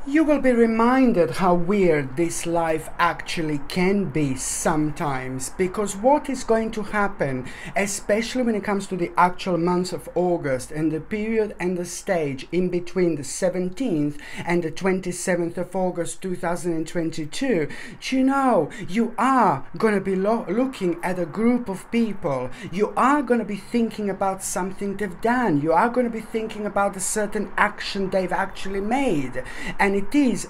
You will be reminded how weird this life actually can be sometimes, because what is going to happen, especially when it comes to the actual month of August and the period and the stage in between the 17th and the 27th of August 2022, you know, you are going to be looking at a group of people. You are going to be thinking about something they've done. You are going to be thinking about a certain action they've actually made. And it is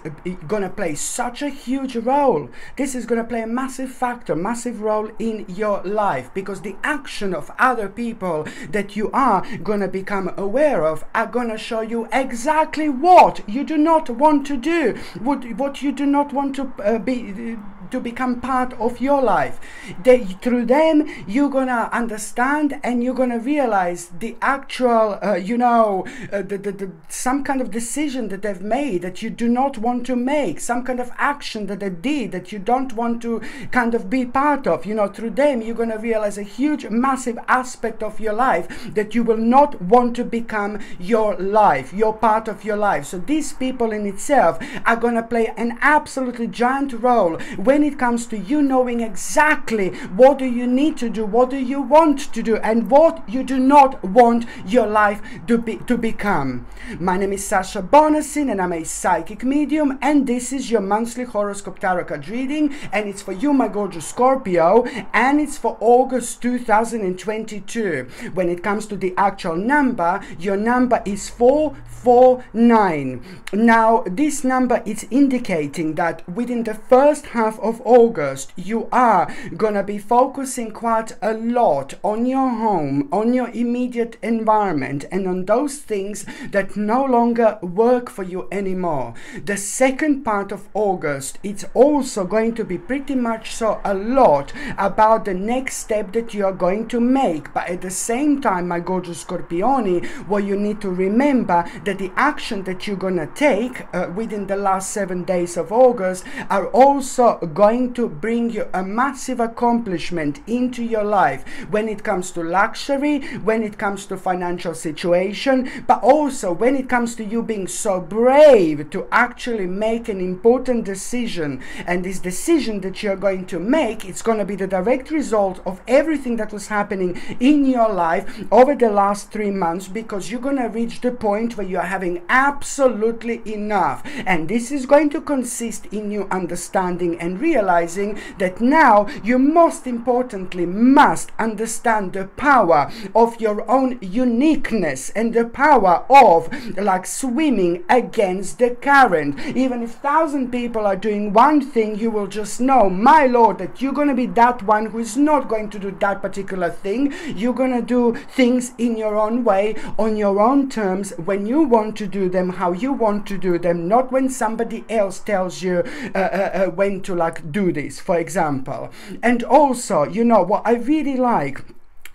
going to play such a huge role. This is going to play a massive factor, massive role in your life, because the action of other people that you are going to become aware of are going to show you exactly what you do not want to do, what you do not want to become part of your life. Through them, you're going to understand and you're going to realize the actual, some kind of decision that they've made that you do not want to make, some kind of action that they did that you don't want to kind of be part of. Through them, you're going to realize a huge, massive aspect of your life that you will not want to become your life, your part of your life. So these people in itself are going to play an absolutely giant role when it comes to you knowing exactly what do you need to do, what do you want to do, and what you do not want your life to become. My name is Sasha Bonasin and I'm a psychic medium, and this is your monthly horoscope tarot card reading, and it's for you, my gorgeous Scorpio, and it's for August 2022. When it comes to the actual number, your number is 449. Now this number is indicating that within the first half of August you are gonna be focusing quite a lot on your home, on your immediate environment, and on those things that no longer work for you anymore. The second part of August, it's also going to be pretty much so a lot about the next step that you are going to make. But at the same time, my gorgeous Scorpioni, what you need to remember that the action that you're gonna take within the last 7 days of August are also going to bring you a massive accomplishment into your life when it comes to luxury, when it comes to financial situation, but also when it comes to you being so brave to actually make an important decision. And this decision that you're going to make, it's going to be the direct result of everything that was happening in your life over the last 3 months, because you're going to reach the point where you are having absolutely enough. And this is going to consist in you understanding and realizing that now you most importantly must understand the power of your own uniqueness and the power of like swimming against the current. Even if 1,000 people are doing one thing, you will just know, my lord, that you're going to be that one who is not going to do that particular thing. You're going to do things in your own way, on your own terms, when you want to do them, how you want to do them, not when somebody else tells you when to like do this, for example. And also, what I really like,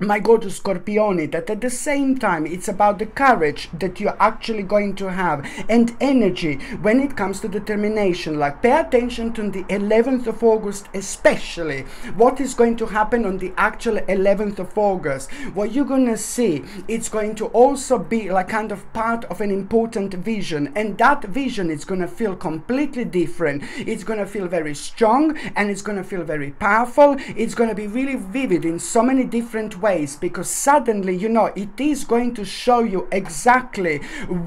my gorgeous Scorpioni, that at the same time it's about the courage that you're actually going to have and energy when it comes to determination. Like, pay attention to the 11th of August, especially what is going to happen on the actual 11th of August. What you're gonna see, it's going to also be like kind of part of an important vision, and that vision is gonna feel completely different. It's gonna feel very strong and it's gonna feel very powerful. It's gonna be really vivid in so many different ways, because suddenly it is going to show you exactly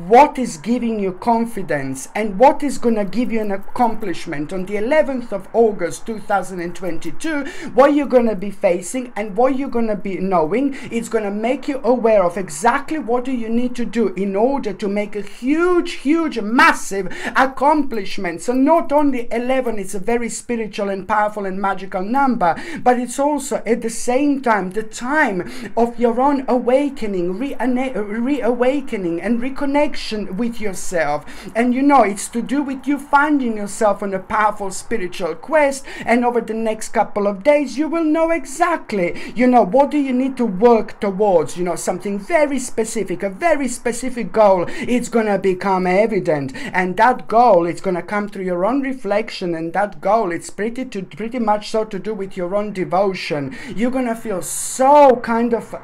what is giving you confidence and what is going to give you an accomplishment on the 11th of August 2022. What you're going to be facing and what you're going to be knowing, it's going to make you aware of exactly what do you need to do in order to make a huge massive accomplishment. So not only 11 is a very spiritual and powerful and magical number, but it's also at the same time the time of your own awakening, reawakening and reconnection with yourself. And it's to do with you finding yourself on a powerful spiritual quest, and over the next couple of days you will know exactly what do you need to work towards, something very specific, a very specific goal. It's gonna become evident, and that goal, it's gonna come through your own reflection, and that goal, it's pretty much so to do with your own devotion. You're gonna feel so so kind of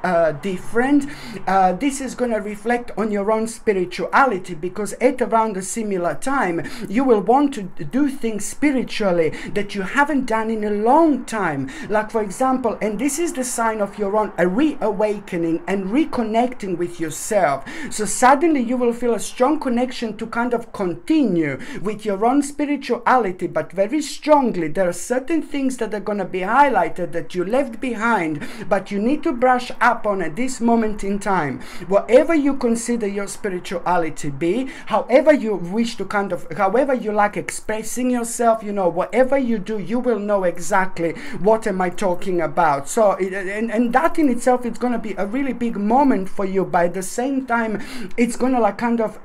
different. This is going to reflect on your own spirituality, because at around a similar time you will want to do things spiritually that you haven't done in a long time. Like for example, and this is the sign of your own reawakening and reconnecting with yourself. So suddenly you will feel a strong connection to kind of continue with your own spirituality, but very strongly. There are certain things that are going to be highlighted that you left behind, but you need to brush up on at this moment in time. Whatever you consider your spirituality be, however you wish to kind of, however you like expressing yourself, you know, whatever you do, you will know exactly what am I talking about. So and that in itself, it's going to be a really big moment for you. By the same time, it's going to like kind of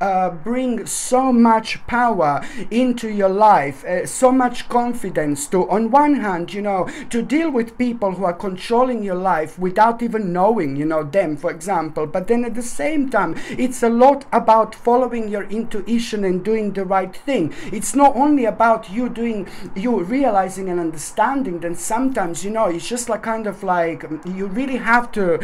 bring so much power into your life, so much confidence to, on one hand, you know, to deal with people who are controlling your life without even knowing, you know, them, for example. But then at the same time, it's a lot about following your intuition and doing the right thing. It's not only about you realizing and understanding. Then sometimes, you know, it's just like kind of like you really have to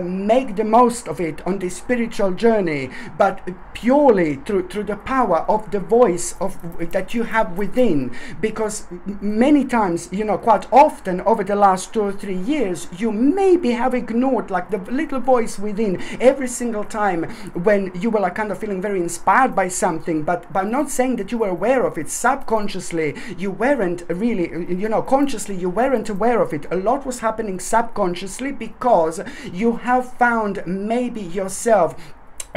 make the most of it on this spiritual journey, but purely through the power of the voice of that you have within. Because many times, you know, quite often over the last 2 or 3 years, you maybe have ignored like the little voice within every single time when you were like kind of feeling very inspired by something. But by not saying that you were aware of it, subconsciously you weren't really, you know, consciously you weren't aware of it. A lot was happening subconsciously because you have found maybe yourself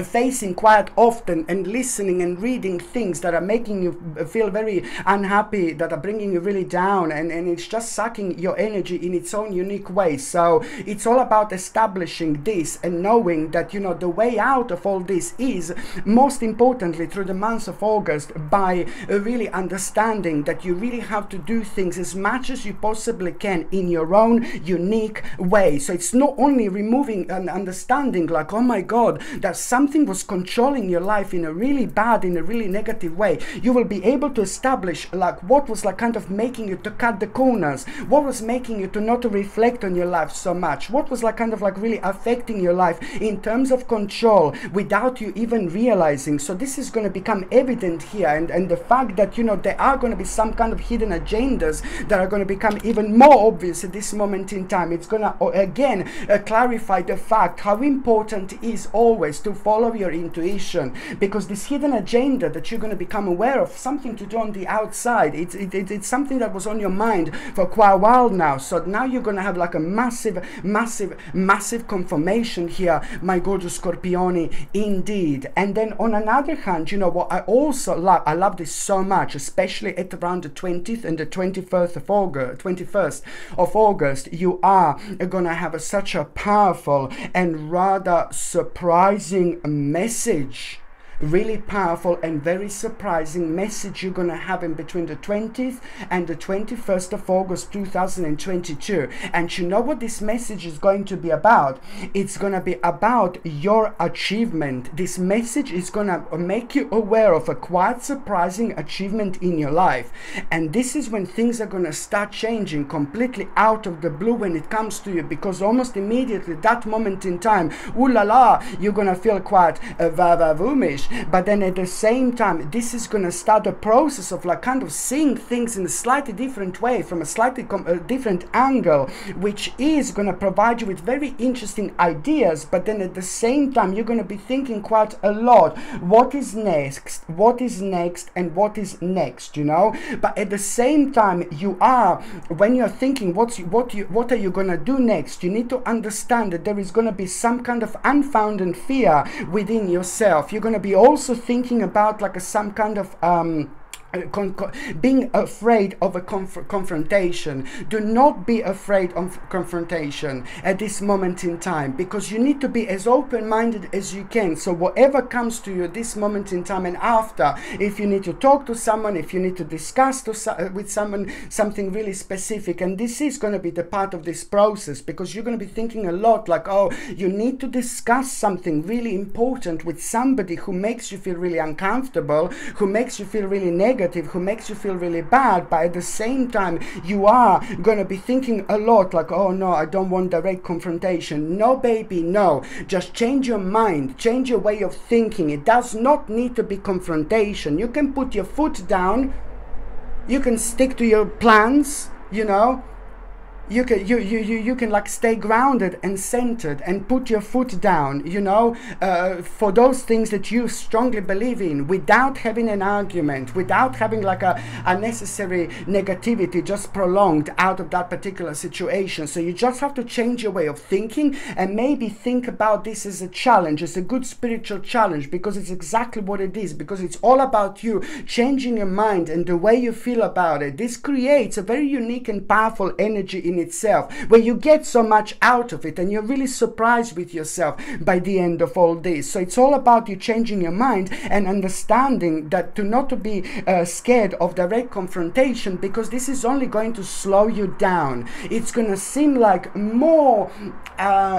facing quite often and listening and reading things that are making you feel very unhappy, that are bringing you really down, and it's just sucking your energy in its own unique way. So it's all about establishing this and knowing that, you know, the way out of all this is most importantly through the month of August, by really understanding that you really have to do things as much as you possibly can in your own unique way. So it's not only removing an understanding like, oh my God, there's something was controlling your life in a really bad, in a really negative way. You will be able to establish like what was like kind of making you to cut the corners, what was making you to not reflect on your life so much, what was like kind of like really affecting your life in terms of control without you even realizing. So this is going to become evident here, and the fact that, you know, there are going to be some kind of hidden agendas that are going to become even more obvious at this moment in time. It's going to again clarify the fact how important it is always to follow your intuition, because this hidden agenda that you're going to become aware of, something to do on the outside, it's something that was on your mind for quite a while now. So now you're going to have like a massive confirmation here, my gorgeous Scorpioni, indeed. And then on another hand, you know what I also love, I love this so much, especially at around the 20th and the 21st of August, you are going to have such a powerful and rather surprising message. Really powerful and very surprising message you're going to have in between the 20th and the 21st of August 2022. And you know what this message is going to be about? It's going to be about your achievement. This message is going to make you aware of a quite surprising achievement in your life. And this is when things are going to start changing completely out of the blue when it comes to you, because almost immediately that moment in time, ooh la la, you're going to feel quite va-va-voomish. But then at the same time, this is going to start a process of like kind of seeing things in a slightly different way, from a slightly different angle, which is going to provide you with very interesting ideas. But then at the same time, you're going to be thinking quite a lot, what is next, what is next, and what is next, you know. But at the same time, you are, when you're thinking what are you going to do next, you need to understand that there is going to be some kind of unfounded fear within yourself. You're going to be also thinking about like some kind of being afraid of a confrontation. Do not be afraid of confrontation at this moment in time, because you need to be as open-minded as you can. So whatever comes to you this moment in time and after, if you need to talk to someone, if you need to discuss with someone something really specific, and this is going to be the part of this process, because you're going to be thinking a lot like, oh, you need to discuss something really important with somebody who makes you feel really uncomfortable, who makes you feel really negative, negative, who makes you feel really bad, but at the same time you are going to be thinking a lot like, oh no, I don't want direct confrontation. No baby, no. Just change your mind, change your way of thinking. It does not need to be confrontation. You can put your foot down, you can stick to your plans, you know. You can like stay grounded and centered and put your foot down, you know, for those things that you strongly believe in, without having an argument, without having like a unnecessary negativity just prolonged out of that particular situation. So you just have to change your way of thinking, and maybe think about this as a challenge, as a good spiritual challenge, because it's exactly what it is, because it's all about you changing your mind and the way you feel about it. This creates a very unique and powerful energy in itself, where you get so much out of it and you're really surprised with yourself by the end of all this. So it's all about you changing your mind and understanding that not to be scared of direct confrontation, because this is only going to slow you down. It's going to seem like more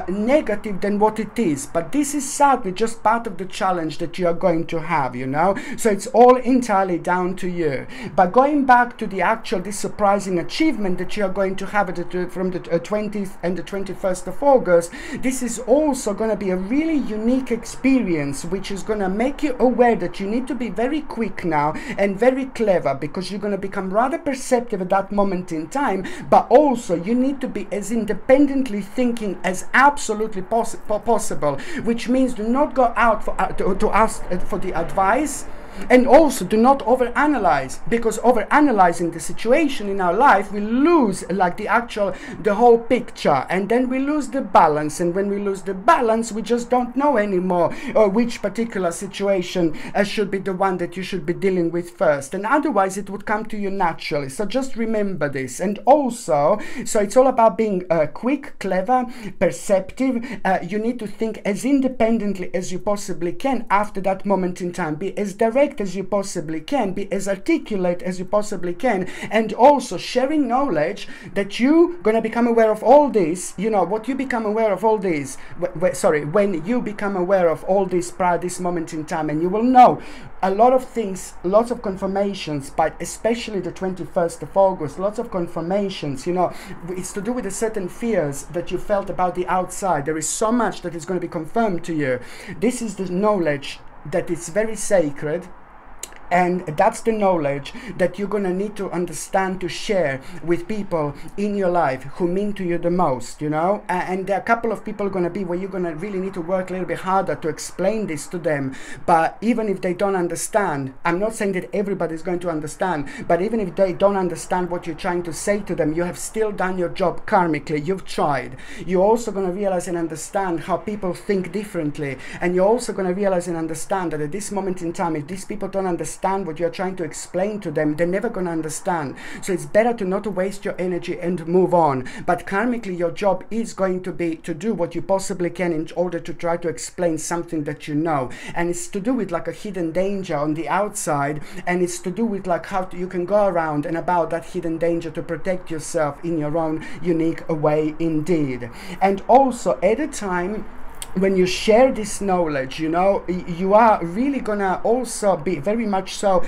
negative than what it is, but this is sadly just part of the challenge that you are going to have, you know. So it's all entirely down to you. But going back to this surprising achievement that you are going to have from the 20th and the 21st of August, this is also going to be a really unique experience, which is going to make you aware that you need to be very quick now and very clever, because you're going to become rather perceptive at that moment in time. But also you need to be as independently thinking as absolutely possible, which means do not go out to ask for the advice. And also do not overanalyze, because overanalyzing the situation in our life, we lose like the whole picture, and then we lose the balance. And when we lose the balance, we just don't know anymore which particular situation should be the one that you should be dealing with first, and otherwise it would come to you naturally. So just remember this. And also, so it's all about being quick, clever, perceptive. You need to think as independently as you possibly can after that moment in time. Be as direct as you possibly can, be as articulate as you possibly can, and also sharing knowledge that you're going to become aware of all this. You know what you become aware of all this, when you become aware of all this prior this moment in time, and you will know a lot of things, lots of confirmations, but especially the 21st of August, lots of confirmations. You know, it's to do with the certain fears that you felt about the outside. There is so much that is going to be confirmed to you. This is the knowledge that it's very sacred, and that's the knowledge that you're going to need to understand to share with people in your life who mean to you the most, you know. And there are a couple of people going to be where you're going to really need to work a little bit harder to explain this to them. But even if they don't understand, I'm not saying that everybody's going to understand, but even if they don't understand what you're trying to say to them, you have still done your job karmically. You've tried. You're also going to realize and understand how people think differently, and you're also going to realize and understand that at this moment in time, if these people don't understand what you're trying to explain to them, they're never going to understand. So it's better to not waste your energy and move on. But karmically, your job is going to be to do what you possibly can in order to try to explain something that you know. And it's to do with like a hidden danger on the outside, and it's to do with like how you can go around and about that hidden danger to protect yourself in your own unique way indeed. And also at a time when you share this knowledge, you know, you are really gonna also be very much so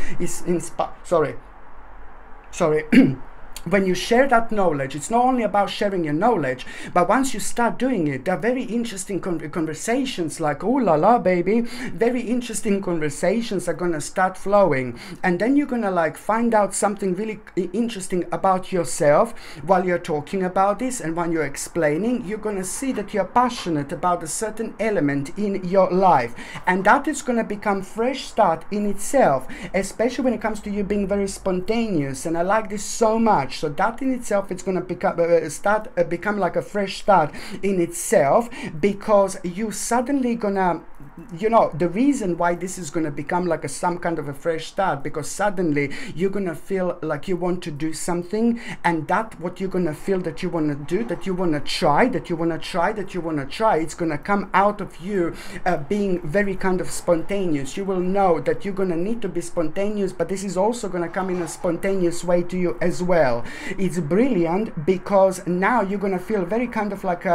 when you share that knowledge, it's not only about sharing your knowledge, but once you start doing it, there are very interesting conversations, like, oh la la baby, very interesting conversations are gonna start flowing. And then you're gonna like find out something really interesting about yourself while you're talking about this, and when you're explaining, you're gonna see that you're passionate about a certain element in your life, and that is gonna become fresh start in itself, especially when it comes to you being very spontaneous. And I like this so much. So that in itself, it's going to become like a fresh start in itself, because you suddenly gonna, you know, the reason why this is going to become like some kind of a fresh start, because suddenly you're going to feel like you want to do something, and that what you're going to feel that you want to do, that you want to try, it's going to come out of you being very kind of spontaneous. You will know that you're going to need to be spontaneous, but this is also going to come in a spontaneous way to you as well. It's brilliant, because now you're going to feel very kind of like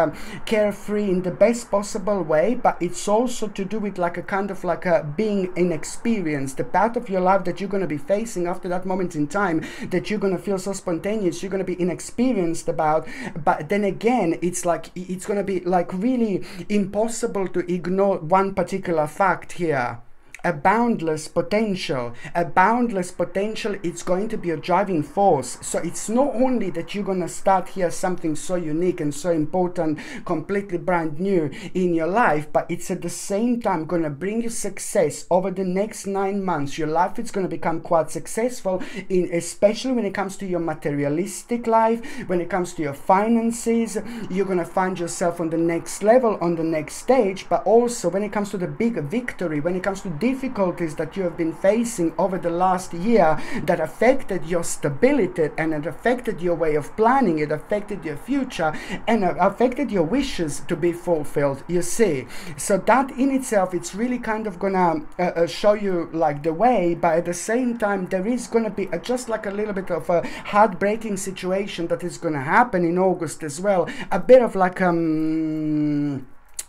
carefree in the best possible way, but it's also to do with like a kind of like a being inexperienced, the part of your life that you're going to be facing after that moment in time, that you're going to feel so spontaneous, you're going to be inexperienced about. But then again, it's like, it's going to be like really impossible to ignore one particular fact here. A boundless potential. A boundless potential, it's going to be a driving force. So it's not only that you're going to start here something so unique and so important, completely brand new in your life, but it's at the same time going to bring you success over the next 9 months. Your life is going to become quite successful, especially when it comes to your materialistic life, when it comes to your finances. You're going to find yourself on the next level, on the next stage, but also when it comes to the big victory, when it comes to difficulties that you have been facing over the last year that affected your stability, and it affected your way of planning, it affected your future, and affected your wishes to be fulfilled, you see. So that in itself, it's really kind of gonna show you like the way, but at the same time there is gonna be just like a little bit of a heartbreaking situation that is gonna happen in August as well. A bit of like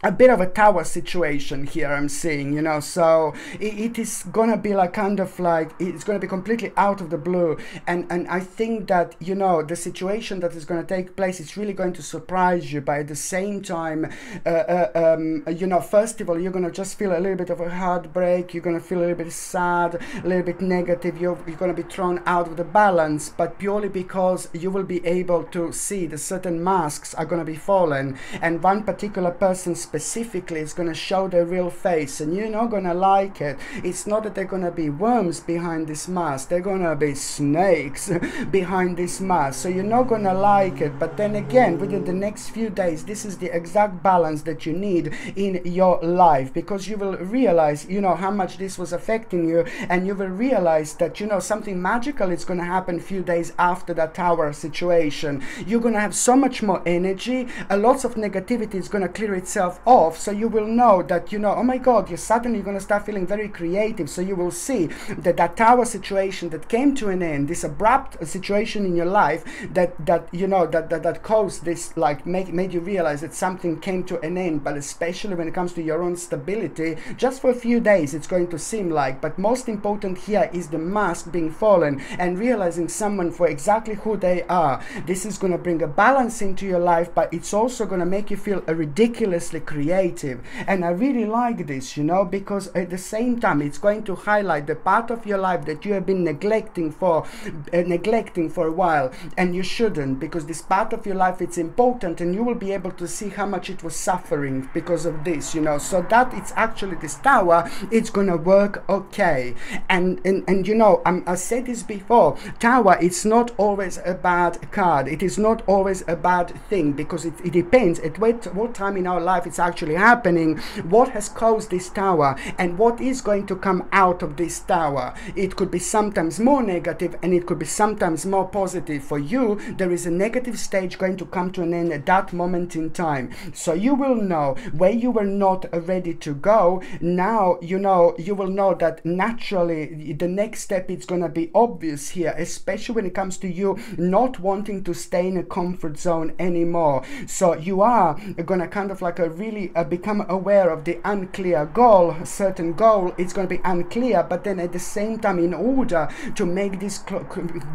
a bit of a tower situation here I'm seeing, you know. So it is gonna be like kind of like, it's gonna be completely out of the blue, and I think that, you know, the situation that is gonna take place is really going to surprise you. But at the same time, you know, first of all, you're gonna just feel a little bit of a heartbreak, you're gonna feel a little bit sad, a little bit negative, you're gonna be thrown out of the balance, but purely because you will be able to see the certain masks are gonna be fallen, and one particular person specifically is going to show their real face, and you're not going to like it. It's not that they're going to be worms behind this mask, they're going to be snakes behind this mask, so you're not going to like it. But then again, within the next few days, this is the exact balance that you need in your life, because you will realize, you know, how much this was affecting you, and you will realize that, you know, something magical is going to happen a few days after that tower situation. You're going to have so much more energy, a lot of negativity is going to clear itself off, so you will know that, you know, oh my god, you're suddenly going to start feeling very creative. So you will see that that tower situation that came to an end, this abrupt situation in your life that you know, that caused this, like made you realize that something came to an end. But especially when it comes to your own stability, just for a few days it's going to seem like, but most important here is the mask being fallen and realizing someone for exactly who they are. This is going to bring a balance into your life, but it's also going to make you feel ridiculously creative. And I really like this, you know, because at the same time it's going to highlight the part of your life that you have been neglecting for a while, and you shouldn't, because this part of your life, it's important, and you will be able to see how much it was suffering because of this, you know. So that it's actually this tower, it's gonna work okay. And you know, I said this before, tower, it's not always a bad card, it is not always a bad thing, because it depends at what time in our life it's actually happening, what has caused this tower, and what is going to come out of this tower. It could be sometimes more negative, and it could be sometimes more positive. For you, there is a negative stage going to come to an end at that moment in time. So you will know where you were not ready to go. Now, you know, you will know that naturally the next step is going to be obvious here, especially when it comes to you not wanting to stay in a comfort zone anymore. So you are going to kind of like really become aware of the unclear goal. A certain goal, it's going to be unclear, but then at the same time, in order to make this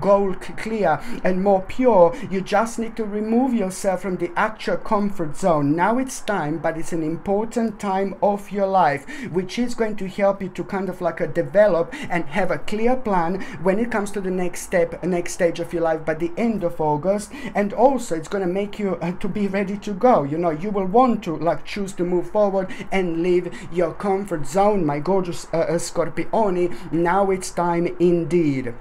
goal clear and more pure, you just need to remove yourself from the actual comfort zone. Now it's time, but it's an important time of your life, which is going to help you to kind of like develop and have a clear plan when it comes to the next step, next stage of your life by the end of August. And also it's going to make you to be ready to go. You know, you will want to like choose to move forward and leave your comfort zone, my gorgeous Scorpioni. Now it's time indeed.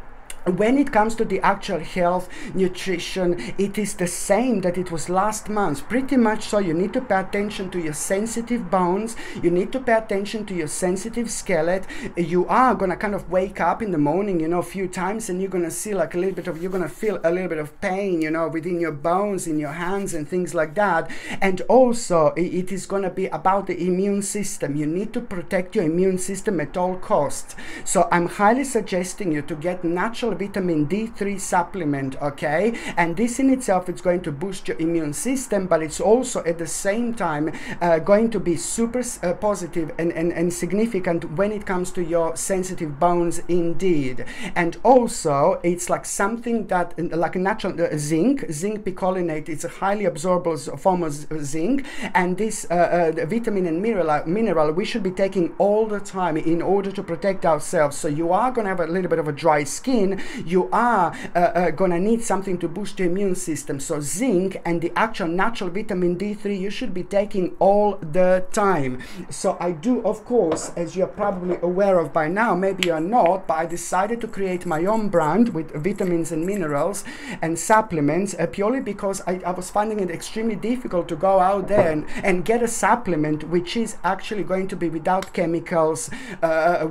When it comes to the actual health, nutrition, it is the same that it was last month, pretty much. So you need to pay attention to your sensitive bones, you need to pay attention to your sensitive skeleton. You are gonna kind of wake up in the morning, you know, a few times, and you're gonna see like a little bit of, you're gonna feel a little bit of pain, you know, within your bones, in your hands and things like that. And also it is gonna be about the immune system. You need to protect your immune system at all costs. So I'm highly suggesting you to get natural vitamin D3 supplement, okay? And this in itself is going to boost your immune system, but it's also at the same time going to be super positive and significant when it comes to your sensitive bones indeed. And also it's like something that, like a natural zinc picolinate, it's a highly absorbable form of zinc, and this vitamin and mineral we should be taking all the time in order to protect ourselves. So you are going to have a little bit of a dry skin, you are going to need something to boost your immune system. So zinc and the actual natural vitamin D3 you should be taking all the time. So I do, of course, as you're probably aware of by now, maybe you're not, but I decided to create my own brand with vitamins and minerals and supplements purely because I was finding it extremely difficult to go out there and get a supplement which is actually going to be without chemicals,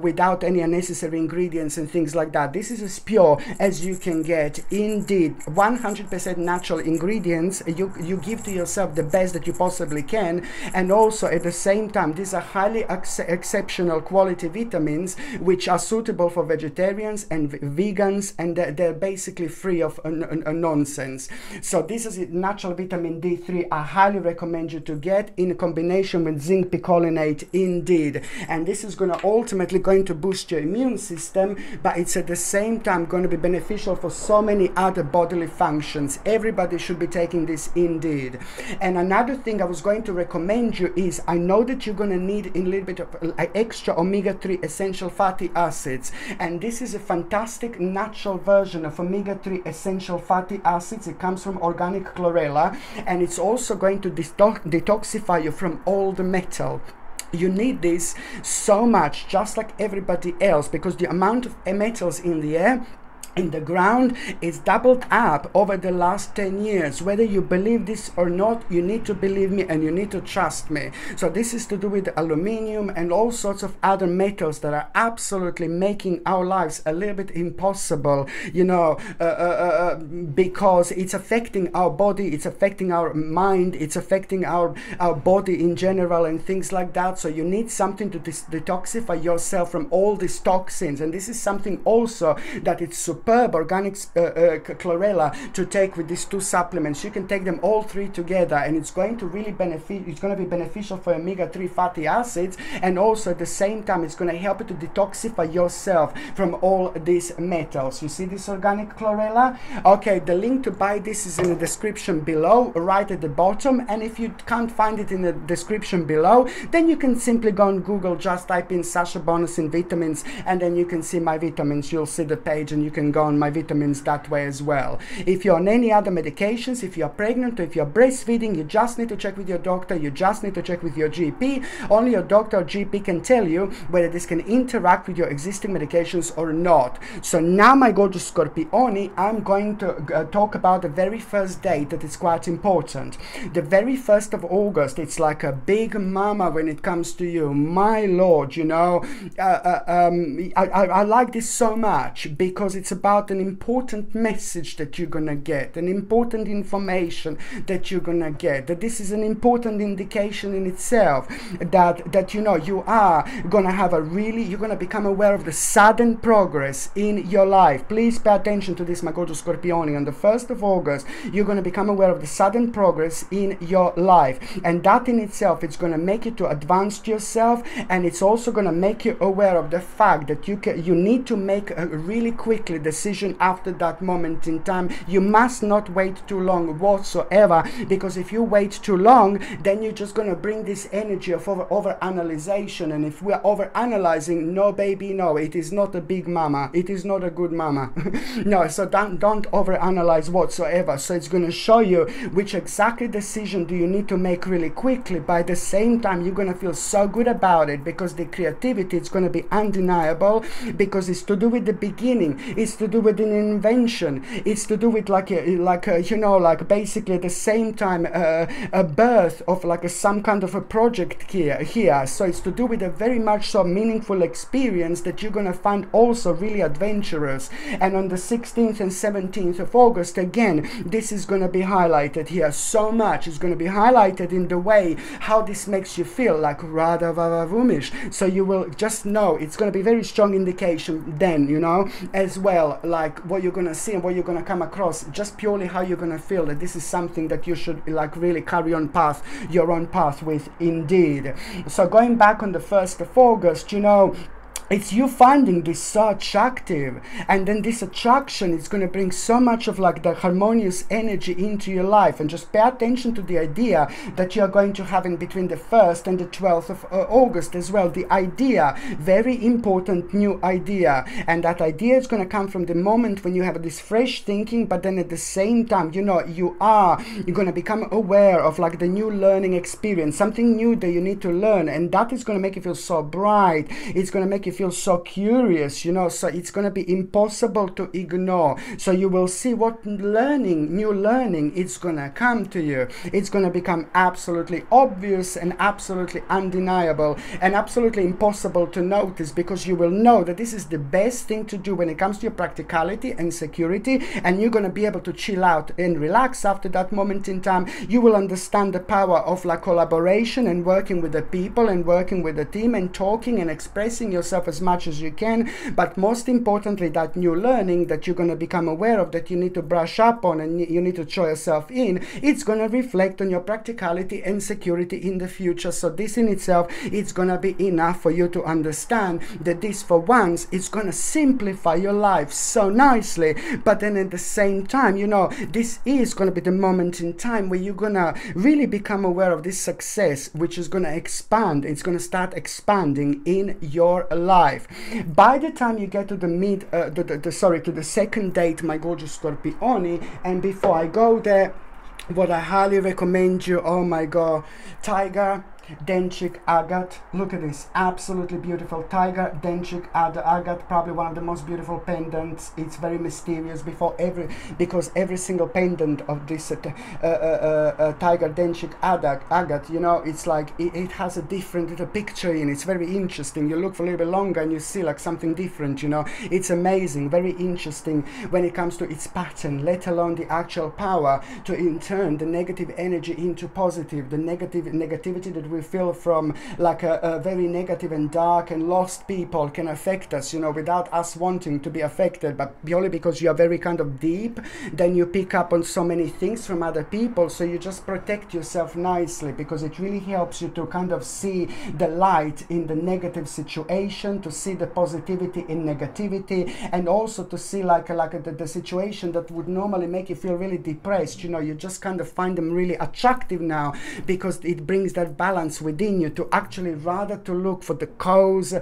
without any unnecessary ingredients and things like that. This is as pure as you can get indeed. 100% natural ingredients. You give to yourself the best that you possibly can, and also at the same time these are highly exceptional quality vitamins which are suitable for vegetarians and vegans, and they're basically free of nonsense. So this is natural vitamin D3 I highly recommend you to get in combination with zinc picolinate indeed. And this is going to ultimately going to boost your immune system, but it's at the same time going to be beneficial for so many other bodily functions. Everybody should be taking this indeed. And another thing I was going to recommend you is, I know that you're going to need a little bit of extra omega-3 essential fatty acids, and this is a fantastic natural version of omega-3 essential fatty acids. It comes from organic chlorella, and it's also going to detoxify you from all the metal. You need this so much, just like everybody else, because the amount of metals in the air, in the ground, is doubled up over the last 10 years. Whether you believe this or not, you need to believe me and you need to trust me. So this is to do with aluminium and all sorts of other metals that are absolutely making our lives a little bit impossible, you know, because it's affecting our body, it's affecting our mind, it's affecting our body in general and things like that. So you need something to detoxify yourself from all these toxins, and this is something also that it's superb organic chlorella to take with these two supplements. You can take them all three together, and it's going to really it's going to be beneficial for omega-3 fatty acids, and also at the same time it's going to help you to detoxify yourself from all these metals. You see this organic chlorella? Okay, the link to buy this is in the description below, right at the bottom, and if you can't find it in the description below, then you can simply go on Google, just type in Sasha Bonasin vitamins, and then you can see my vitamins. You'll see the page and you can go on my vitamins that way as well. If you're on any other medications, if you're pregnant or if you're breastfeeding, you just need to check with your doctor, you just need to check with your GP. Only your doctor or GP can tell you whether this can interact with your existing medications or not. So now, my gorgeous Scorpioni, I'm going to talk about the very first date that is quite important. The very 1st of August, it's like a big mama when it comes to you. My Lord, you know, I like this so much because it's about an important message that you're gonna get, an important information that you're gonna get, that this is an important indication in itself that you know you are gonna have you're gonna become aware of the sudden progress in your life. Please pay attention to this, my gorgeous Scorpioni. On the 1st of August, you're gonna become aware of the sudden progress in your life, and that in itself, it's gonna make you to advance yourself, and it's also gonna make you aware of the fact that you need to make a really quickly decision after that moment in time. You must not wait too long whatsoever, because if you wait too long, then you're just going to bring this energy of over-analyzation, and if we're over-analyzing, no baby, no, it is not a big mama, it is not a good mama. No, so don't over-analyze whatsoever. So it's going to show you which exactly decision do you need to make really quickly. By the same time, you're going to feel so good about it, because the creativity is going to be undeniable, because it's to do with the beginning, it's to do with an invention, it's to do with you know, like basically at the same time a birth of some kind of a project here. So it's to do with a very much so meaningful experience that you're going to find also really adventurous. And on the 16th and 17th of August, again, this is going to be highlighted here so much. It's going to be highlighted in the way how this makes you feel, like rather vavavumish. So you will just know it's going to be very strong indication then, you know, as well. well, like what you're going to see and what you're going to come across, just purely how you're going to feel that this is something that you should like really carry on your own path with indeed. So going back on the 1st of August, you know, it's you finding this so attractive, and then this attraction is going to bring so much of like the harmonious energy into your life. And just pay attention to the idea that you are going to have in between the 1st and the 12th of August as well. The idea, very important new idea, and that idea is going to come from the moment when you have this fresh thinking, but then at the same time, you know, you're going to become aware of like the new learning experience, something new that you need to learn, and that is going to make you feel so bright. It's going to make you feel so curious, you know, so it's going to be impossible to ignore. So you will see what new learning is going to come to you. It's going to become absolutely obvious and absolutely undeniable and absolutely impossible to notice, because you will know that this is the best thing to do when it comes to your practicality and security, and you're going to be able to chill out and relax after that moment in time. You will understand the power of like collaboration and working with the people and working with the team and talking and expressing yourself as much as you can. But most importantly, that new learning that you're going to become aware of, that you need to brush up on and you need to throw yourself in, it's going to reflect on your practicality and security in the future. So this in itself, it's going to be enough for you to understand that this for once is going to simplify your life so nicely. But then at the same time, you know, this is going to be the moment in time where you're going to really become aware of this success, which is going to expand. It's going to start expanding in your life. By the time you get to the to the second date, my gorgeous Scorpioni, and before I go there, what I highly recommend you, oh my god, Tiger Denchik Agate. Look at this, absolutely beautiful Tiger Denchik Agate, probably one of the most beautiful pendants. It's very mysterious because every single pendant of this Tiger Denchik Agate, you know, it's like it has a different little picture in it. It's very interesting. You look for a little bit longer and you see like something different, you know. It's amazing, very interesting when it comes to its pattern, let alone the actual power to in turn the negative energy into positive, the negativity that we feel from like a very negative and dark and lost people can affect us, you know, without us wanting to be affected, but purely because you are very kind of deep, then you pick up on so many things from other people. So you just protect yourself nicely, because it really helps you to kind of see the light in the negative situation, to see the positivity in negativity, and also to see like the situation that would normally make you feel really depressed, you know, you just kind of find them really attractive now, because it brings that balance within you to actually rather to look for the cause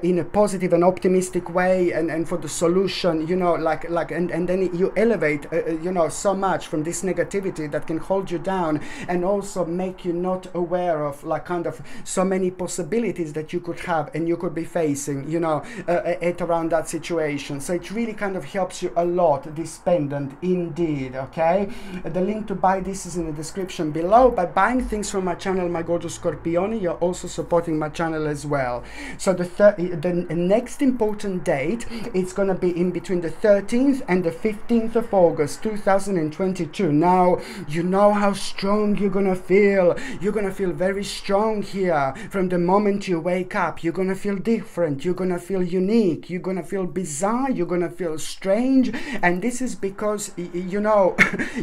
in a positive and optimistic way, and for the solution, you know, and then you elevate you know, so much from this negativity that can hold you down and also make you not aware of like kind of so many possibilities that you could have and you could be facing, you know, at around that situation. So it really kind of helps you a lot, this pendant indeed. Okay, the link to buy this is in the description below. By buying things from my channel, my gorgeous Scorpioni, you're also supporting my channel as well. So the next important date, it's going to be in between the 13th and the 15th of August 2022. Now you know how strong you're going to feel. You're going to feel very strong here from the moment you wake up. You're going to feel different, you're going to feel unique, you're going to feel bizarre, you're going to feel strange. And this is because, you know,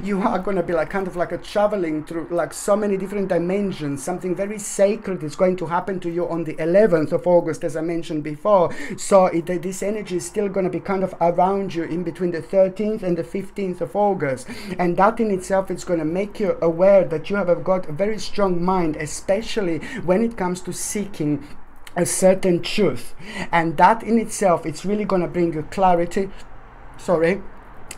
you are going to be like kind of like a traveling through like so many different dimensions. Something very sacred is going to happen to you on the 11th of August, as I mentioned before. So this energy is still going to be kind of around you in between the 13th and the 15th of August. And that in itself is going to make you aware that you have got a very strong mind, especially when it comes to seeking a certain truth. And that in itself, it's really going to bring you clarity.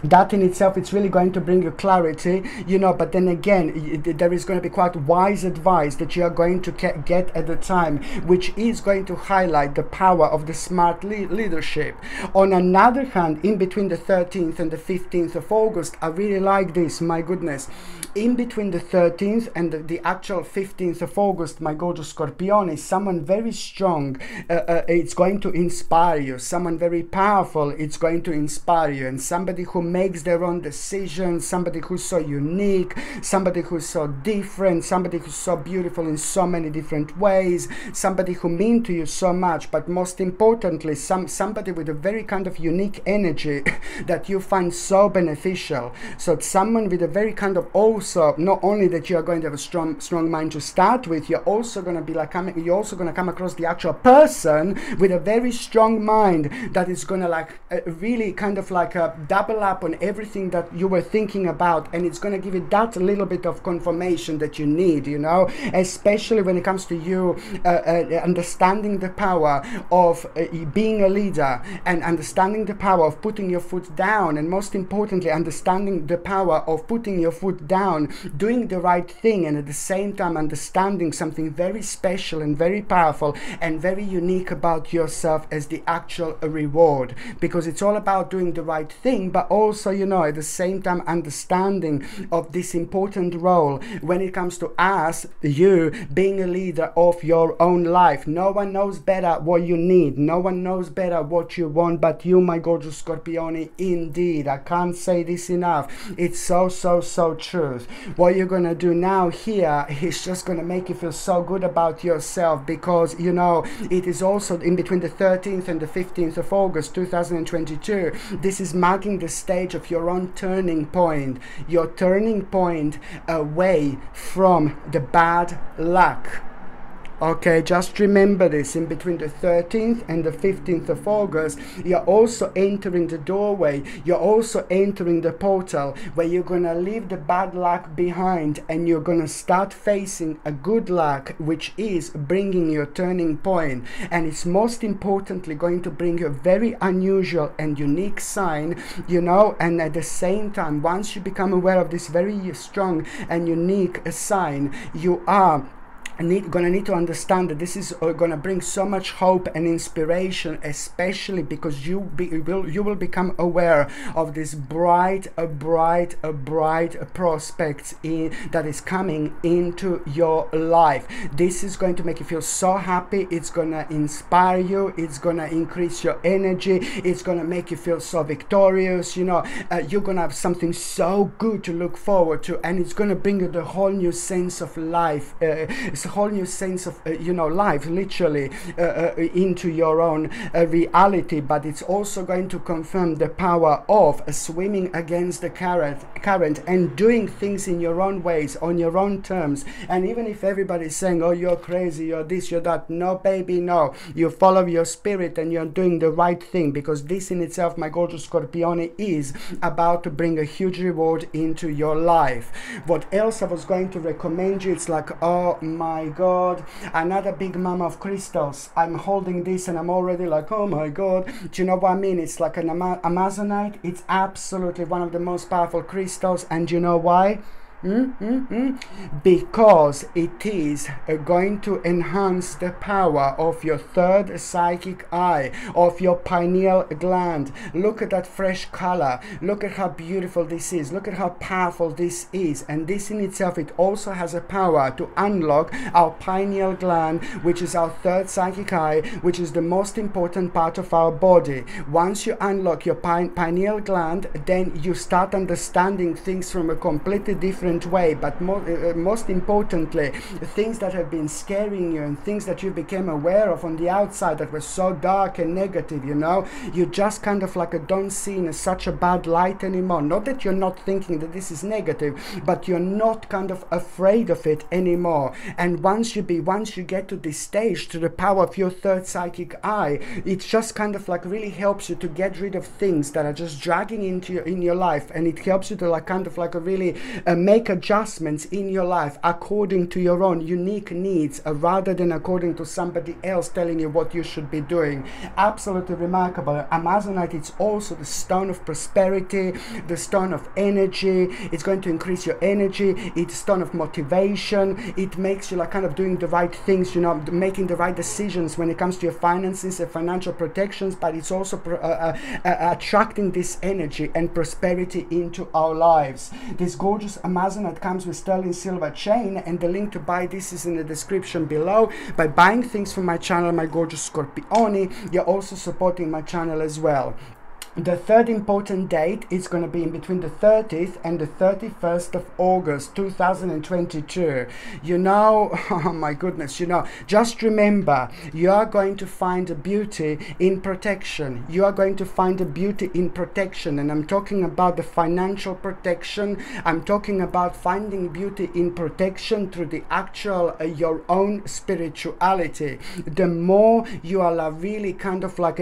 That in itself, it's really going to bring you clarity, you know. But then again, there is going to be quite wise advice that you are going to get at the time, which is going to highlight the power of the smart leadership. On another hand, in between the 13th and the 15th of August, I really like this, my goodness. In between the 13th and the actual 15th of August, my gorgeous Scorpion, is someone very strong. It's going to inspire you. Someone very powerful, it's going to inspire you. And somebody who makes their own decisions, somebody who's so unique, somebody who's so different, somebody who's so beautiful in so many different ways, somebody who means to you so much, but most importantly, somebody with a very kind of unique energy that you find so beneficial. So it's someone with a very kind of, also not only that you are going to have a strong mind to start with, you're also going to be like you're also going to come across the actual person with a very strong mind that is going to like really kind of like double up on everything that you were thinking about, and it's going to give you that little bit of confirmation that you need, you know, especially when it comes to you understanding the power of being a leader, and understanding the power of putting your foot down, and most importantly understanding the power of putting your foot down, doing the right thing, and at the same time understanding something very special and very powerful and very unique about yourself as the actual reward, because it's all about doing the right thing, but also, you know, at the same time understanding of this important role when it comes to you being a leader of your own life. No one knows better what you need, no one knows better what you want but you, my gorgeous Scorpione. Indeed, I can't say this enough. It's so true. What you're gonna do now here is just gonna make you feel so good about yourself, because, you know, it is also in between the 13th and the 15th of August 2022. This is marking the stage of your own turning point, your turning point away from the bad luck. Okay, just remember this, in between the 13th and the 15th of August, you're also entering the doorway, you're also entering the portal where you're going to leave the bad luck behind and you're going to start facing a good luck, which is bringing your turning point. And it's most importantly going to bring you a very unusual and unique sign, you know, and at the same time, once you become aware of this very strong and unique sign, you are gonna need to understand that this is gonna bring so much hope and inspiration, especially because you will become aware of this bright prospects that is coming into your life. This is going to make you feel so happy. It's gonna inspire you. It's gonna increase your energy. It's gonna make you feel so victorious. You know, you're gonna have something so good to look forward to, and it's gonna bring you the whole new sense of life. It's a whole new sense of you know, life literally into your own reality. But it's also going to confirm the power of swimming against the current and doing things in your own ways, on your own terms. And even if everybody's saying, oh, you're crazy, you're this, you're that, no baby, no, you follow your spirit and you're doing the right thing, because this in itself, my gorgeous Scorpione, is about to bring a huge reward into your life. What else I was going to recommend you, it's like, oh my god, another big mama of crystals. I'm holding this and I'm already like, oh my god, do you know what I mean? It's like an Amazonite. It's absolutely one of the most powerful crystals, and you know why? Because it is going to enhance the power of your third psychic eye, of your pineal gland. Look at that fresh color. Look at how beautiful this is. Look at how powerful this is. And this in itself, it also has a power to unlock our pineal gland, which is our third psychic eye, which is the most important part of our body. Once you unlock your pineal gland, then you start understanding things from a completely different way. But most importantly, things that have been scaring you and things that you became aware of on the outside that were so dark and negative, you know, you just kind of like don't see in such a bad light anymore. Not that you're not thinking that this is negative, but you're not kind of afraid of it anymore. And once you get to this stage, to the power of your third psychic eye, it just kind of like really helps you to get rid of things that are just dragging into in your life, and it helps you to like kind of like really make adjustments in your life according to your own unique needs, rather than according to somebody else telling you what you should be doing. Absolutely remarkable. Amazonite, it's also the stone of prosperity, the stone of energy. It's going to increase your energy. It's stone of motivation. It makes you like kind of doing the right things, you know, making the right decisions when it comes to your finances and financial protections. But it's also attracting this energy and prosperity into our lives. This gorgeous Amazonite comes with sterling silver chain, and the link to buy this is in the description below. By buying things from my channel, my gorgeous Scorpione, you're also supporting my channel as well. The third important date is going to be in between the 30th and the 31st of August 2022. You know, oh my goodness, you know, just remember, you are going to find a beauty in protection. You are going to find a beauty in protection. And I'm talking about the financial protection. I'm talking about finding beauty in protection through the actual, your own spirituality. The more you are really kind of like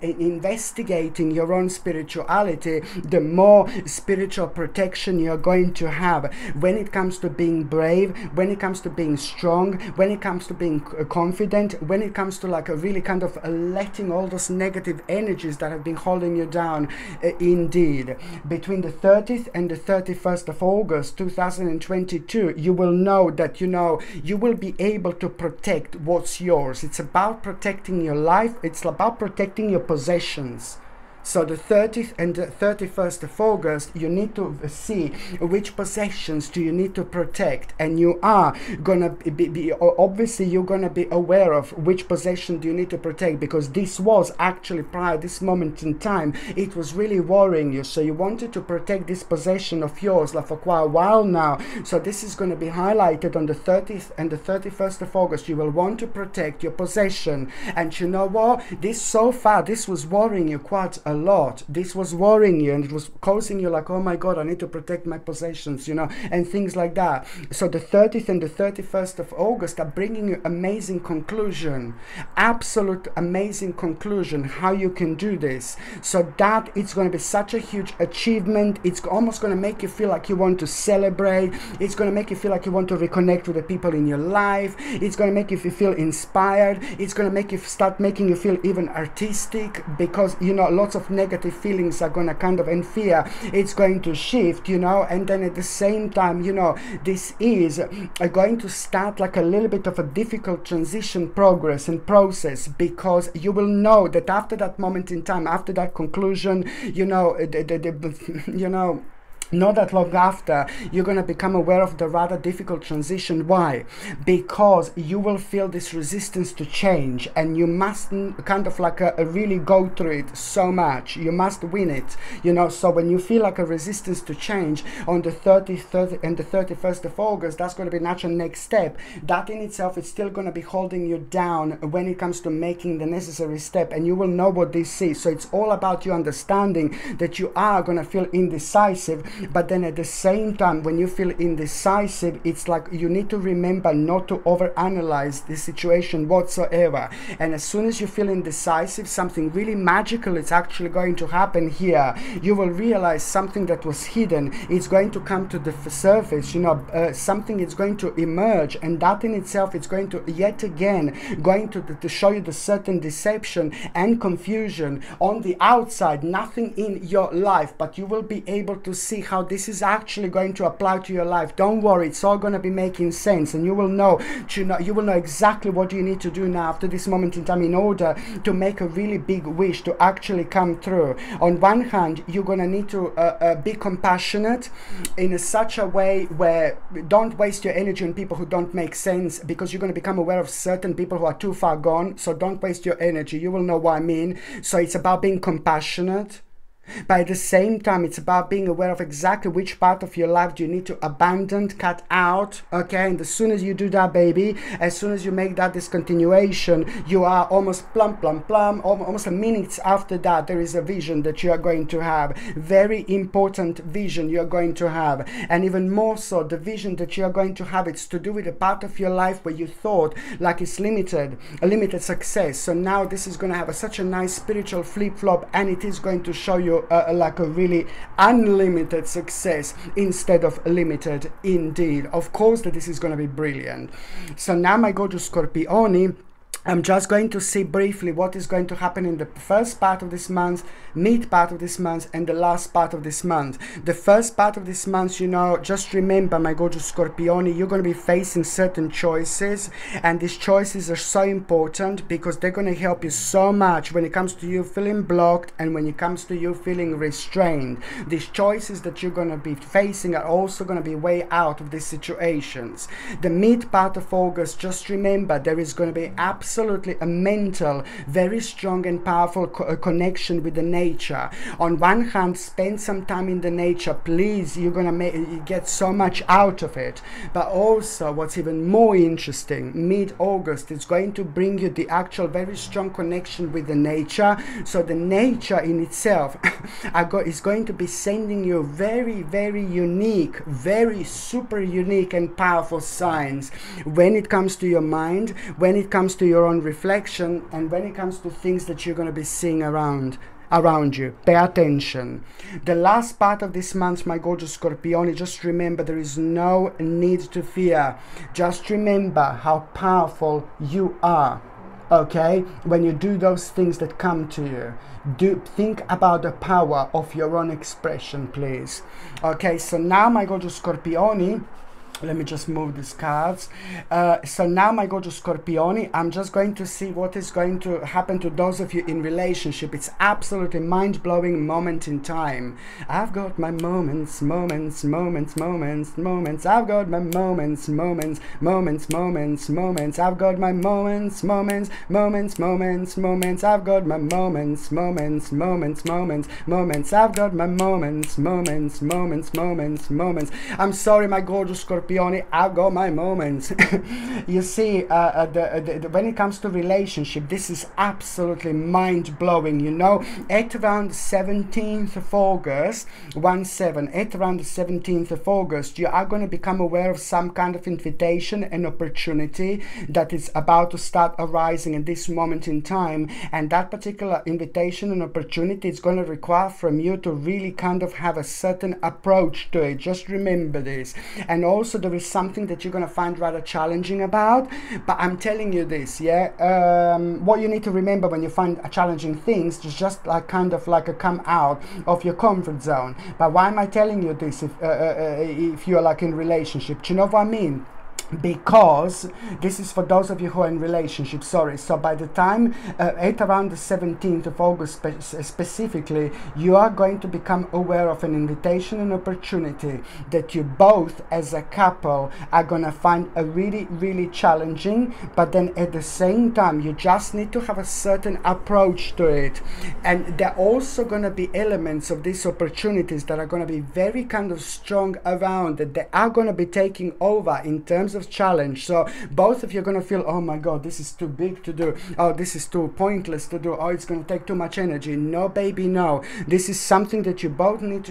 investigating your own spirituality, the more spiritual protection you're going to have when it comes to being brave, when it comes to being strong, when it comes to being confident, when it comes to like a really kind of letting all those negative energies that have been holding you down. Indeed, between the 30th and the 31st of August 2022, you will know that, you know, you will be able to protect what's yours. It's about protecting your life. It's about protecting your possessions. So the 30th and the 31st of August, you need to see which possessions do you need to protect. And you are going to be obviously, you're going to be aware of which possession do you need to protect, because this was actually prior this moment in time, it was really worrying you. So you wanted to protect this possession of yours like for quite a while now. So this is going to be highlighted on the 30th and the 31st of August. You will want to protect your possession. And you know what? This so far, this was worrying you quite a lot. This was worrying you, and it was causing you like, oh my god, I need to protect my possessions, you know, and things like that. So the 30th and the 31st of August are bringing you amazing conclusion, absolute amazing conclusion how you can do this. So that it's going to be such a huge achievement. It's almost going to make you feel like you want to celebrate. It's going to make you feel like you want to reconnect with the people in your life. It's going to make you feel inspired. It's going to make you start making you feel even artistic, because, you know, lots of negative feelings are going to kind of, and fear, it's going to shift, you know. And then at the same time, you know, this is going to start like a little bit of a difficult transition progress and process, because you will know that after that moment in time, after that conclusion, you know, you know, not that long after, you're going to become aware of the rather difficult transition. Why? Because you will feel this resistance to change, and you must kind of like really go through it so much. You must win it, you know. So when you feel like a resistance to change on the 30th and the 31st of August, that's going to be a natural next step. That in itself is still going to be holding you down when it comes to making the necessary step, and you will know what this is. So it's all about you understanding that you are going to feel indecisive. But then at the same time, when you feel indecisive, it's like you need to remember not to overanalyze the situation whatsoever. And as soon as you feel indecisive, something really magical is actually going to happen here. You will realize something that was hidden. It's going to come to the surface, you know, something is going to emerge, and that in itself is going to yet again going to show you the certain deception and confusion on the outside, nothing in your life, but you will be able to see how this is actually going to apply to your life. Don't worry, it's all going to be making sense, and you will know exactly what you need to do now after this moment in time in order to make a really big wish to actually come through. On one hand, you're going to need to be compassionate in such a way where don't waste your energy on people who don't make sense, because you're going to become aware of certain people who are too far gone. So don't waste your energy. You will know what I mean. So it's about being compassionate. But at the same time, it's about being aware of exactly which part of your life do you need to abandon, cut out, okay? And as soon as you do that, baby, as soon as you make that discontinuation, you are almost almost a minute after that, there is a vision that you are going to have. Very important vision you are going to have. And even more so, the vision that you are going to have, it's to do with a part of your life where you thought like it's limited, a limited success. So now this is going to have such a nice spiritual flip-flop, and it is going to show you like a really unlimited success instead of limited. Indeed, of course that this is going to be brilliant. So now I go to Scorpioni. I'm just going to see briefly what is going to happen in the first part of this month, mid part of this month, and the last part of this month. The first part of this month, you know, just remember, my gorgeous Scorpioni, you're going to be facing certain choices, and these choices are so important because they're going to help you so much when it comes to you feeling blocked and when it comes to you feeling restrained. These choices that you're going to be facing are also going to be way out of these situations. The mid part of August, just remember, there is going to be absolutely absolutely a mental, very strong and powerful connection with the nature. On one hand, spend some time in the nature, please. You're gonna get so much out of it. But also, what's even more interesting, mid-August, it's going to bring you the actual very strong connection with the nature. So the nature in itself is going to be sending you very, very unique, very super unique and powerful signs when it comes to your mind, when it comes to your own reflection, and when it comes to things that you're going to be seeing around you. Pay attention. The last part of this month, my gorgeous Scorpioni, just remember there is no need to fear. Just remember how powerful you are. Okay, when you do those things that come to you, think about the power of your own expression, please. Okay, so now, my gorgeous Scorpioni, let me just move these cards. So now, my gorgeous Scorpioni, I'm just going to see what is going to happen to those of you in relationship. It's absolutely mind-blowing moment in time. I've got my moments, moments, moments, moments, moments. I've got my moments, moments, moments, moments, moments. I've got my moments, moments, moments, moments, moments. I've got my moments, moments, moments, moments, moments. I've got my moments, moments, moments, moments, moments. I'm sorry, my gorgeous Scorpioni, I've got my moments. You see, when it comes to relationship, this is absolutely mind-blowing, you know. At around 17th of August, 1/7, at around the 17th of August, you are going to become aware of some kind of invitation and opportunity that is about to start arising at this moment in time. And that particular invitation and opportunity is going to require from you to really kind of have a certain approach to it. Just remember this. And also, there is something that you're going to find rather challenging about, but I'm telling you this, yeah, what you need to remember when you find challenging things is just like kind of like a come out of your comfort zone. But why am I telling you this if you're like in relationship? Do you know what I mean? Because this is for those of you who are in relationships. Sorry, so by the time at around the 17th of August specifically, you are going to become aware of an invitation and opportunity that you both as a couple are gonna find a really, really challenging, but then at the same time you just need to have a certain approach to it. And there are also gonna be elements of these opportunities that are gonna be very kind of strong around that they are gonna be taking over in terms of challenge. So both of you are going to feel, oh my god, this is too big to do, oh this is too pointless to do, oh it's going to take too much energy. No baby, no. This is something that you both need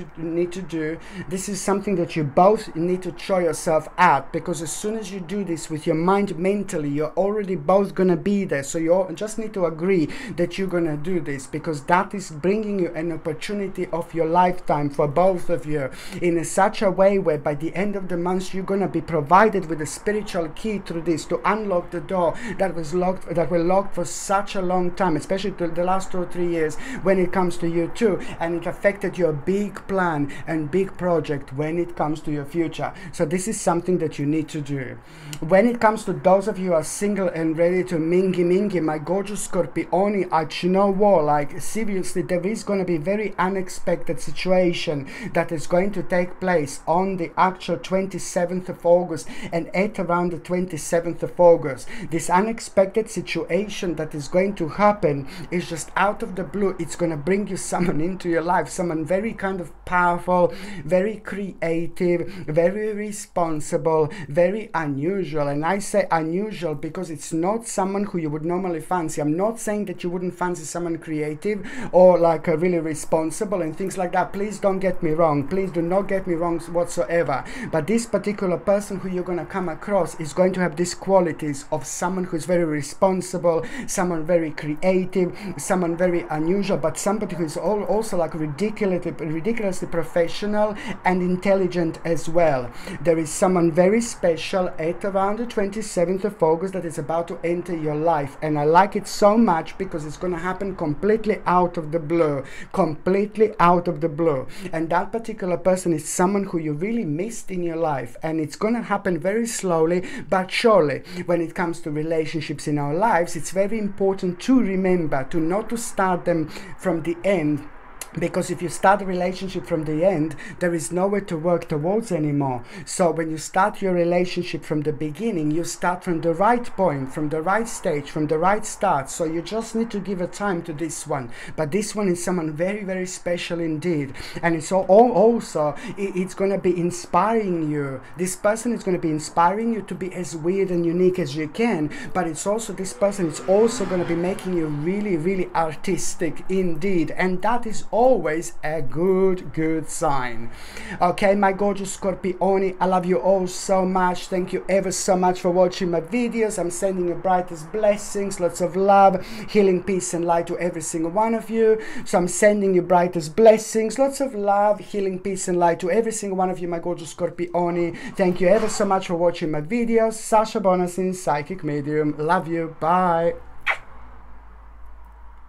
to do. This is something that you both need to throw yourself at, because as soon as you do this with your mind mentally, you're already both going to be there. So you just need to agree that you're going to do this, because that is bringing you an opportunity of your lifetime for both of you in such a way where by the end of the month you're going to be provided with a spiritual key through this to unlock the door that was locked, that were locked for such a long time, especially the last 2 or 3 years when it comes to you too, and it affected your big plan and big project when it comes to your future. So this is something that you need to do. When it comes to those of you who are single and ready to mingy, my gorgeous Scorpioni, you know what, like seriously, there is going to be very unexpected situation that is going to take place on the actual 27th of August and at around the 27th of August. This unexpected situation that is going to happen is just out of the blue. It's going to bring you someone into your life, someone very kind of powerful, very creative, very responsible, very unusual. And I say unusual because it's not someone who you would normally fancy. I'm not saying that you wouldn't fancy someone creative or like a really responsible and things like that. Please don't get me wrong. Please do not get me wrong whatsoever. But this particular person who you're going to come across is going to have these qualities of someone who's very responsible, someone very creative, someone very unusual, but somebody who's also like ridiculously professional and intelligent as well. There is someone very special at around the 27th of August that is about to enter your life, and I like it so much because it's going to happen completely out of the blue, and that particular person is someone who you really missed in your life, and it's going to happen very slowly but surely. When it comes to relationships in our lives, it's very important to remember to not to start them from the end Because if you start a relationship from the end, there is nowhere to work towards anymore. So when you start your relationship from the beginning, you start from the right point, from the right stage, from the right start. So you just need to give a time to this one. But this one is someone very, very special indeed. And it's also, it's going to be inspiring you. This person is going to be inspiring you to be as weird and unique as you can. But it's also, this person is also going to be making you really, really artistic indeed. And that is always a good sign. Okay, my gorgeous Scorpioni, I love you all so much. Thank you ever so much for watching my videos. I'm sending you brightest blessings, lots of love, healing, peace and light to every single one of you. So I'm sending you brightest blessings, lots of love, healing, peace and light to every single one of you, my gorgeous Scorpioni. Thank you ever so much for watching my videos. Sasha Bonasin, psychic medium. Love you. Bye.